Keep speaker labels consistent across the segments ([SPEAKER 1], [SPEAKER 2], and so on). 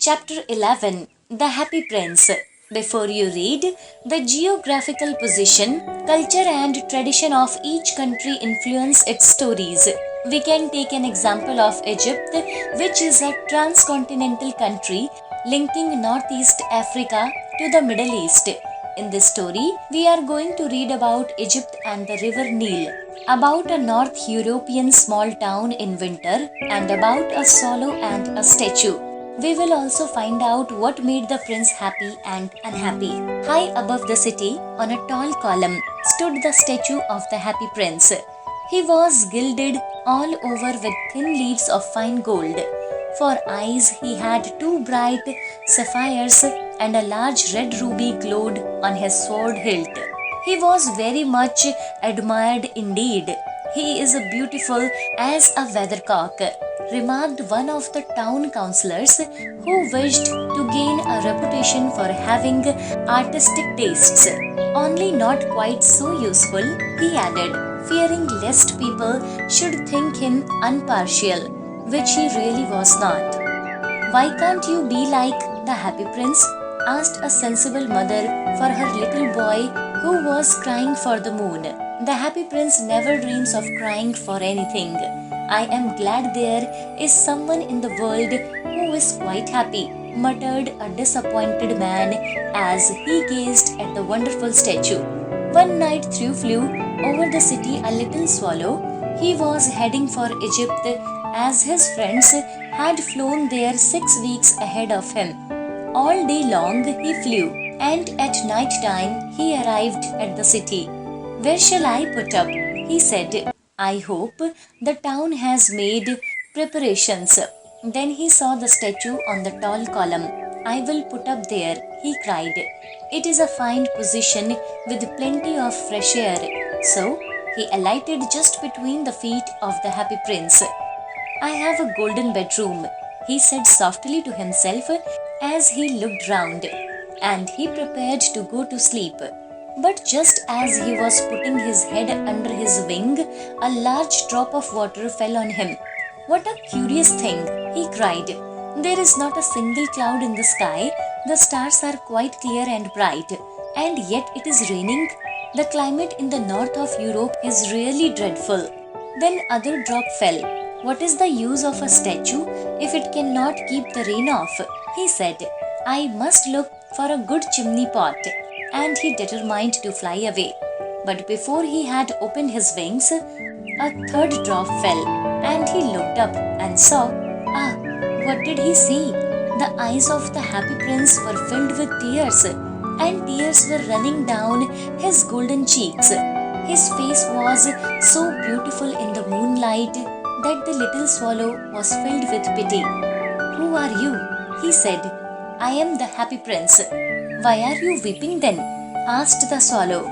[SPEAKER 1] Chapter 11 The Happy Prince. Before you read, the geographical position, culture, and tradition of each country influence its stories. We can take an example of Egypt, which is a transcontinental country linking Northeast Africa to the Middle East. In this story, we are going to read about Egypt and the river Nile, about a North European small town in winter, and about a swallow and a statue. We will also find out what made the prince happy and unhappy. High above the city, on a tall column, stood the statue of the happy prince. He was gilded all over with thin leaves of fine gold. For eyes, he had two bright sapphires, and a large red ruby glowed on his sword hilt. He was very much admired indeed. He is beautiful as a weathercock, remarked one of the town councillors, who wished to gain a reputation for having artistic tastes. Only not quite so useful, he added, fearing lest people should think him unpartial, which he really was not. Why can't you be like the happy prince? Asked a sensible mother for her little boy who was crying for the moon. The happy prince never dreams of crying for anything. I am glad there is someone in the world who is quite happy, muttered a disappointed man as he gazed at the wonderful statue. One night flew over the city a little swallow. He was heading for Egypt as his friends had flown there 6 weeks ahead of him. All day long he flew, and at night time he arrived at the city. Where shall I put up? He said. I hope the town has made preparations. Then he saw the statue on the tall column. I will put up there, he cried. It is a fine position with plenty of fresh air. So he alighted just between the feet of the happy prince. I have a golden bedroom, he said softly to himself as he looked round, and he prepared to go to sleep. But just as he was putting his head under his wing, a large drop of water fell on him. What a curious thing, he cried. There is not a single cloud in the sky, the stars are quite clear and bright, and yet it is raining. The climate in the north of Europe is really dreadful. Then other drop fell. What is the use of a statue if it cannot keep the rain off? He said. I must look for a good chimney pot. And he determined to fly away. But before he had opened his wings, a third drop fell, and he looked up and saw, what did he see? The eyes of the happy prince were filled with tears, and tears were running down his golden cheeks. His face was so beautiful in the moonlight that the little swallow was filled with pity. Who are you? He said. I am the happy prince. Why are you weeping then? Asked the swallow.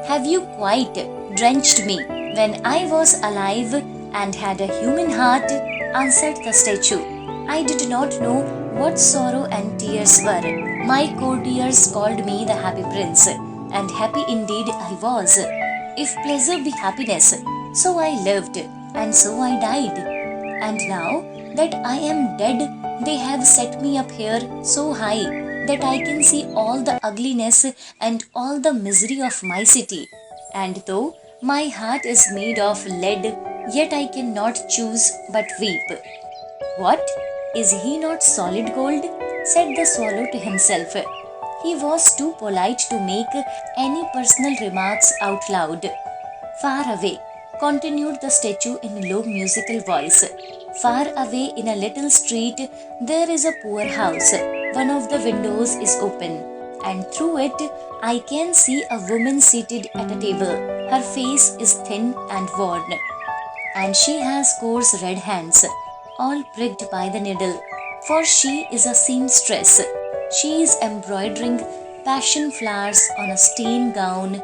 [SPEAKER 1] Have you quite drenched me when I was alive and had a human heart? Answered the statue. I did not know what sorrow and tears were. My courtiers called me the happy prince, and happy indeed I was. If pleasure be happiness, so I lived, and so I died. And now that I am dead, they have set me up here so high that I can see all the ugliness and all the misery of my city. And though my heart is made of lead, yet I cannot choose but weep. What? Is he not solid gold? Said the swallow to himself. He was too polite to make any personal remarks out loud. Far away, continued the statue in low musical voice. Far away in a little street, there is a poor house. One of the windows is open, and through it I can see a woman seated at a table. Her face is thin and worn, and she has coarse red hands, all pricked by the needle, for she is a seamstress. She is embroidering passion flowers on a stained gown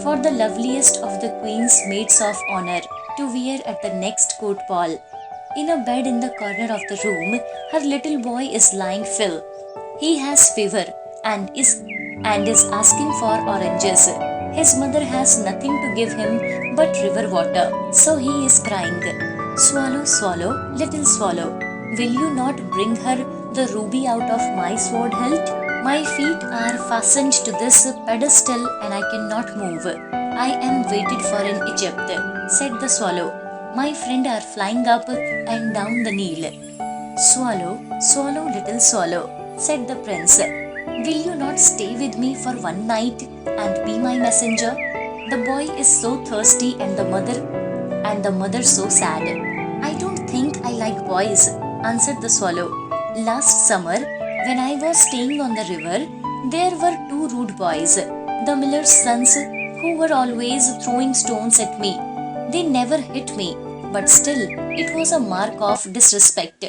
[SPEAKER 1] for the loveliest of the queen's maids of honor to wear at the next court ball. In a bed in the corner of the room, her little boy is lying still. He has fever and is asking for oranges. His mother has nothing to give him but river water, so he is crying. Swallow, swallow, little swallow, Will you not bring her the ruby out of my sword hilt? My feet are fastened to this pedestal and I cannot move. I am waited for in Egypt, said the swallow. My friend are flying up and down the Nile. Swallow, swallow, little swallow, said the prince. Will you not stay with me for one night and be my messenger? The boy is so thirsty and the mother so sad. I don't think I like boys, answered the swallow. Last summer, when I was staying on the river, there were two rude boys, the miller's sons, who were always throwing stones at me. They never hit me, but still it was a mark of disrespect.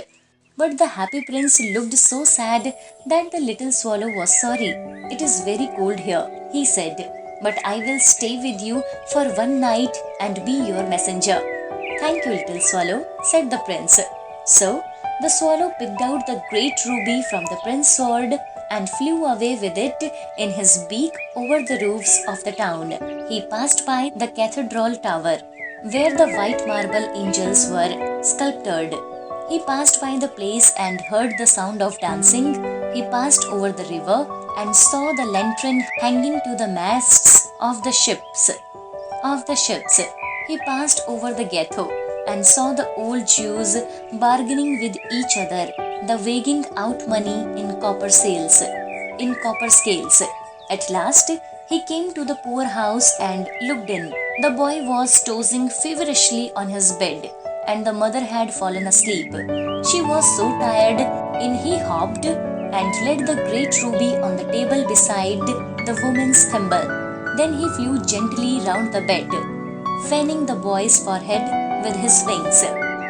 [SPEAKER 1] But the happy prince looked so sad that the little swallow was sorry. It is very cold here, he said, but I will stay with you for one night and be your messenger. Thank you, little swallow, said the prince. So the swallow picked out the great ruby from the prince's sword and flew away with it in his beak over the roofs of the town. He passed by the cathedral tower, where the white marble angels were sculptured. He passed by the place and heard the sound of dancing. He passed over the river and saw the lantern hanging to the masts of the ships. He passed over the ghetto and saw the old Jews bargaining with each other, the weighing out money in copper scales. At last, he came to the poor house and looked in. The boy was tossing feverishly on his bed, and the mother had fallen asleep. She was so tired, in he hopped and laid the great ruby on the table beside the woman's thimble. Then he flew gently round the bed, fanning the boy's forehead with his wings.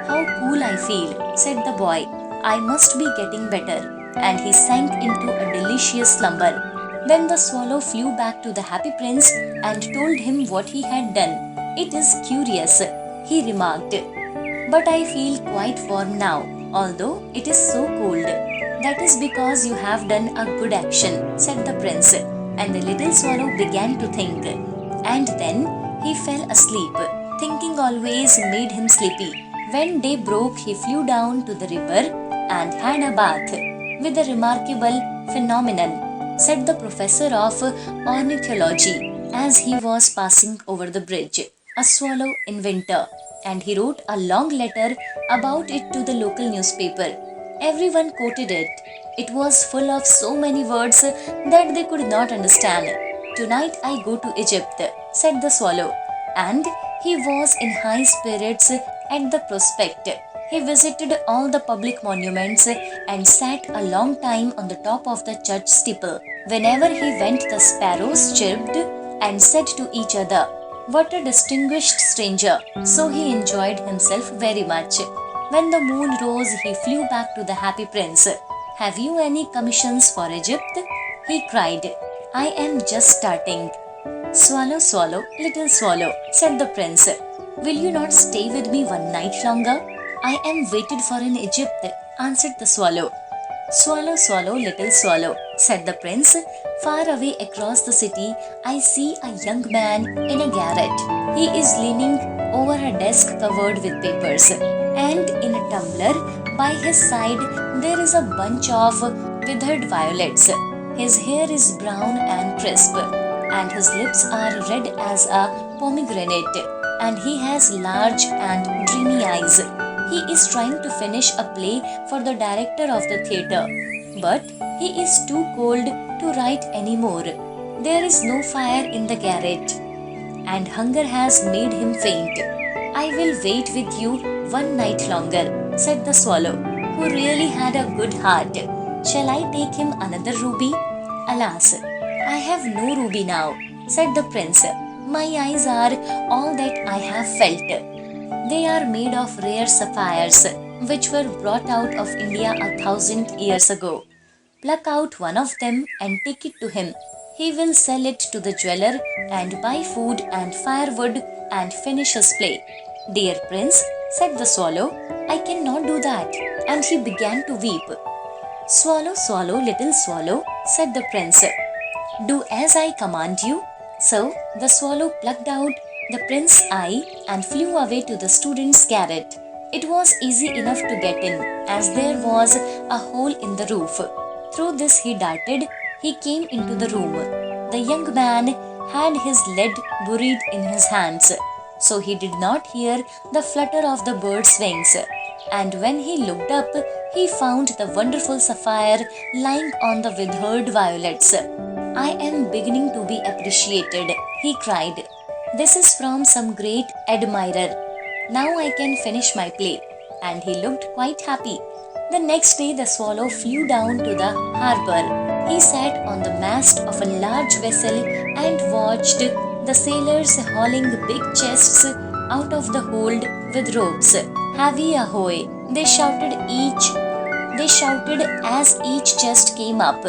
[SPEAKER 1] How cool I feel, said the boy. I must be getting better. And he sank into a delicious slumber. Then the swallow flew back to the happy prince and told him what he had done. It is curious, he remarked, but I feel quite warm now, although it is so cold. That is because you have done a good action, said the prince, and the little swallow began to think. And then he fell asleep. Thinking always made him sleepy. When day broke, he flew down to the river and had a bath with a remarkable phenomenon, said the professor of ornithology as he was passing over the bridge. A swallow in winter, and he wrote a long letter about it to the local newspaper. Everyone quoted it. It was full of so many words that they could not understand. Tonight I go to Egypt, said the swallow, and he was in high spirits at the prospect. He visited all the public monuments and sat a long time on the top of the church steeple. Whenever he went, the sparrows chirped and said to each other, "What a distinguished stranger!" So he enjoyed himself very much. When the moon rose, he flew back to the happy prince. "Have you any commissions for Egypt?" he cried. "I am just starting." "Swallow, swallow, little swallow," said the prince. "Will you not stay with me one night longer?" "I am waited for in Egypt," answered the swallow. "Swallow, swallow, little swallow," said the prince. "Far away across the city, I see a young man in a garret. He is leaning over a desk covered with papers, and in a tumbler by his side there is a bunch of withered violets. His hair is brown and crisp, and his lips are red as a pomegranate, and he has large and dreamy eyes. He is trying to finish a play for the director of the theatre, but he is too cold to write any more. There is no fire in the garret, and hunger has made him faint. I will wait with you one night longer," said the swallow, who really had a good heart. "Shall I take him another ruby?" "Alas, I have no ruby now," said the prince. "My eyes are all that I have felt. They are made of rare sapphires, which were brought out of India 1,000 years ago. Pluck out one of them and take it to him. He will sell it to the jeweler and buy food and firewood and finish his play." "Dear prince," said the swallow, "I cannot do that," and he began to weep. "Swallow, swallow, little swallow," said the prince. "Do as I command you." So the swallow plucked out the prince's eye and flew away to the student's garret. It was easy enough to get in, as there was a hole in the roof. Through this he darted. He came into the room. The young man had his lead buried in his hands, so he did not hear the flutter of the bird's wings. And when he looked up, he found the wonderful sapphire lying on the withered violets. I am beginning to be appreciated, he cried. This is from some great admirer. Now I can finish my play. And he looked quite happy. The next day the swallow flew down to the harbor. He sat on the mast of a large vessel and watched the sailors hauling big chests out of the hold with ropes. Heavy ahoy! They shouted as each chest came up.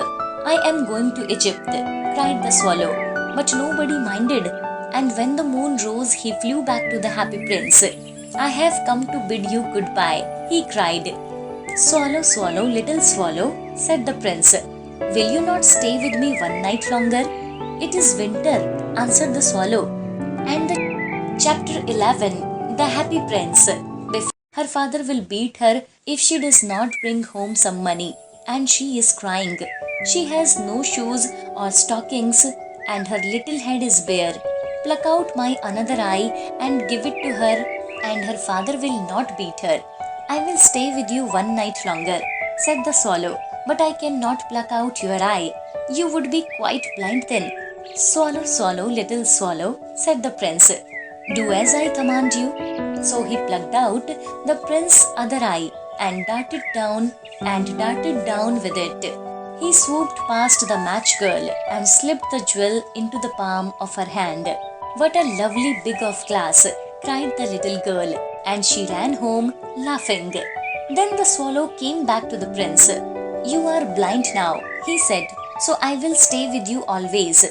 [SPEAKER 1] I am going to Egypt, cried the swallow. But nobody minded, and when the moon rose he flew back to the happy prince. I have come to bid you goodbye, he cried. Swallow, swallow, little swallow, said the prince. Will you not stay with me one night longer? It is winter, answered the swallow. And Chapter 11, The Happy Prince. Her father will beat her if she does not bring home some money, and she is crying. She has no shoes or stockings, and her little head is bare. Pluck out my another eye and give it to her, and her father will not beat her. I will stay with you one night longer, said the swallow, but I cannot pluck out your eye. You would be quite blind then. Swallow, swallow, little swallow, said the prince. Do as I command you. So he plucked out the prince's other eye and darted down with it. He swooped past the match girl and slipped the jewel into the palm of her hand. What a lovely big of glass, cried the little girl, and she ran home laughing. Then the swallow came back to the prince. You are blind now, he said, so I will stay with you always.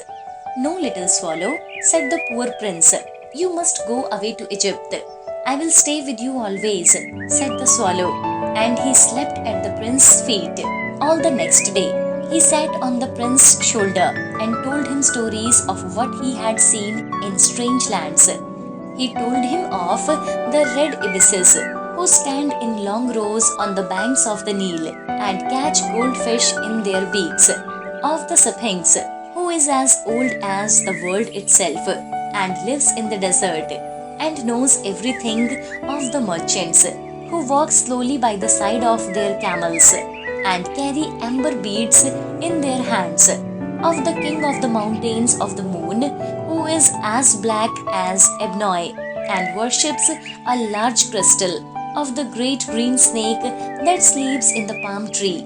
[SPEAKER 1] No, little swallow, said the poor prince. You must go away to Egypt. I will stay with you always, said the swallow, and he slept at the prince's feet. All the next day, he sat on the prince's shoulder and told him stories of what he had seen in strange lands. He told him of the red ibises who stand in long rows on the banks of the Nile and catch goldfish in their beaks, of the Sphinx who is as old as the world itself and lives in the desert and knows everything, of the merchants who walk slowly by the side of their camels and carry amber beads in their hands, of the king of the mountains of the moon who is as black as ebony and worships a large crystal, of the great green snake that sleeps in the palm tree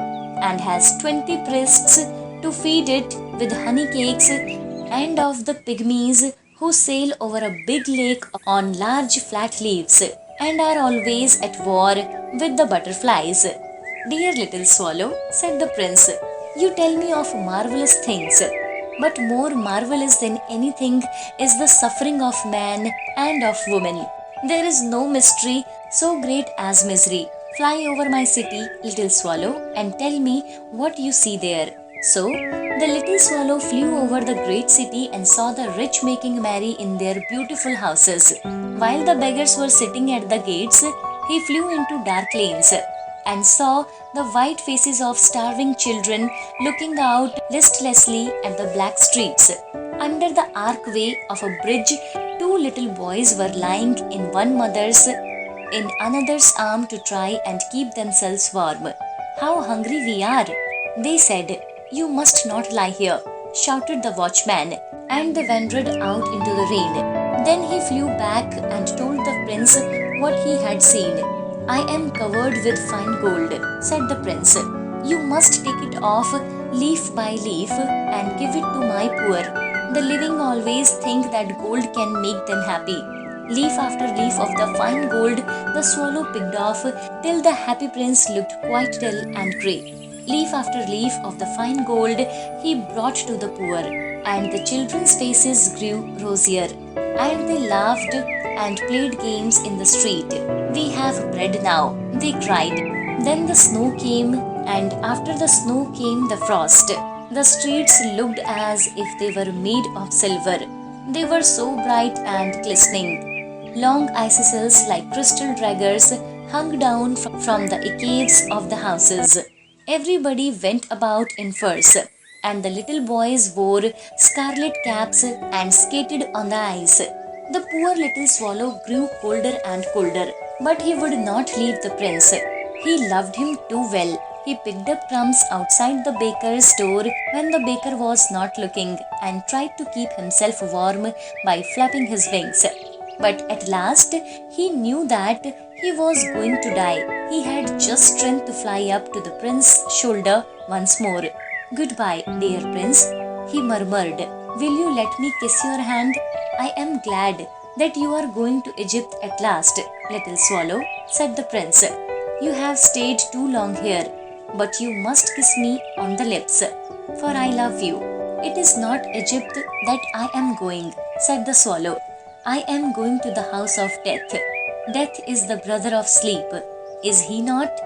[SPEAKER 1] and has 20 priests to feed it with honey cakes, and of the pygmies who sail over a big lake on large flat leaves and are always at war with the butterflies. Dear little swallow, said the prince, you tell me of marvelous things, but more marvelous than anything is the suffering of man and of woman. There is no mystery so great as misery. Fly over my city, little swallow, and tell me what you see there. So, the little swallow flew over the great city and saw the rich making merry in their beautiful houses. While the beggars were sitting at the gates, he flew into dark lanes and saw the white faces of starving children looking out listlessly at the black streets. Under the archway of a bridge, two little boys were lying in one mother's in another's arm to try and keep themselves warm. How hungry we are, they said. You must not lie here, shouted the watchman, and they wandered out into the rain. Then he flew back and told the prince what he had seen. I am covered with fine gold, said the prince. You must take it off leaf by leaf and give it to my poor. The living always think that gold can make them happy. Leaf after leaf of the fine gold the swallow picked off till the happy prince looked quite dull and grey. Leaf after leaf of the fine gold he brought to the poor, and the children's faces grew rosier, and they laughed and played games in the street. We have bread now, they cried. Then the snow came, and after the snow came the frost. The streets looked as if they were made of silver. They were so bright and glistening. Long icicles like crystal daggers hung down from the eaves of the houses. Everybody went about in furs, and the little boys wore scarlet caps and skated on the ice. The poor little swallow grew colder and colder, but he would not leave the prince. He loved him too well. He picked up crumbs outside the baker's door when the baker was not looking and tried to keep himself warm by flapping his wings. But at last he knew that he was going to die. He had just strength to fly up to the prince's shoulder once more. "Goodbye, dear prince," he murmured. "Will you let me kiss your hand? I am glad that you are going to Egypt at last, little swallow," said the prince. "You have stayed too long here, but you must kiss me on the lips, for I love you." "It is not Egypt that I am going," said the swallow. "I am going to the house of death. Death is the brother of sleep, is he not?"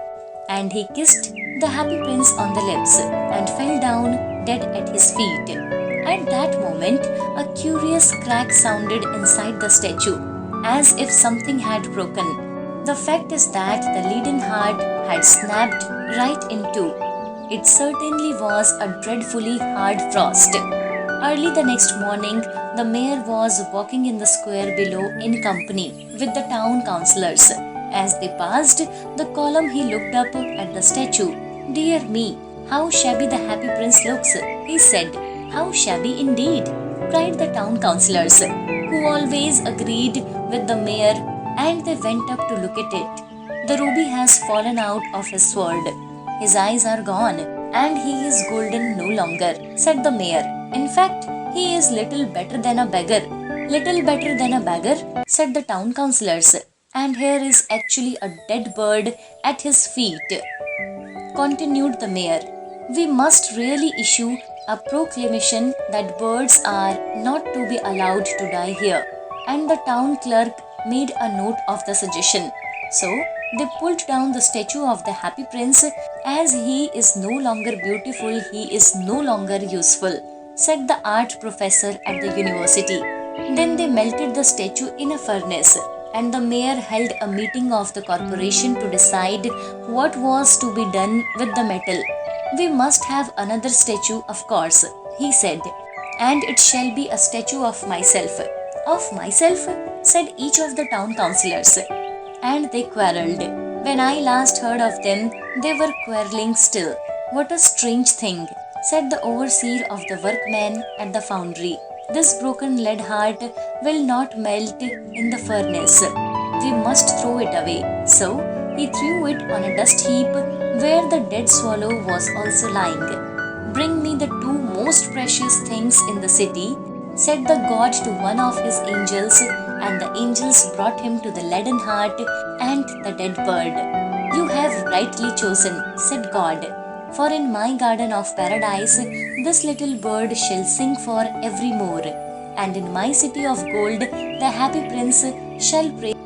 [SPEAKER 1] And he kissed the happy prince on the lips and fell down dead at his feet. At that moment, a curious crack sounded inside the statue, as if something had broken. The fact is that the leaden heart had snapped right in two. It certainly was a dreadfully hard frost. Early the next morning, the mayor was walking in the square below in company with the town councillors. As they passed the column, he looked up at the statue. "Dear me, how shabby the happy prince looks," he said. "How shabby indeed," cried the town councillors, who always agreed with the mayor, and they went up to look at it. "The ruby has fallen out of his sword. His eyes are gone, and he is golden no longer," said the mayor. "In fact, he is little better than a beggar." "Little better than a beggar," said the town councillors. "And here is actually a dead bird at his feet," continued the mayor. "We must really issue a proclamation that birds are not to be allowed to die here." And the town clerk made a note of the suggestion. So they pulled down the statue of the happy prince. "As he is no longer beautiful, he is no longer useful," said the art professor at the university. Then they melted the statue in a furnace, and the mayor held a meeting of the corporation to decide what was to be done with the metal. "We must have another statue, of course," he said, "and it shall be a statue of myself." "Of myself?" said each of the town councillors, and they quarrelled. "When I last heard of them, they were quarrelling still." "What a strange thing," said the overseer of the workmen at the foundry. "This broken lead heart will not melt in the furnace. We must throw it away." So he threw it on a dust heap where the dead swallow was also lying. "Bring me the two most precious things in the city," said the god to one of his angels, and the angels brought him to the leaden heart and the dead bird. "You have rightly chosen," said God, "for in my garden of paradise this little bird shall sing for evermore, and in my city of gold the happy prince shall praise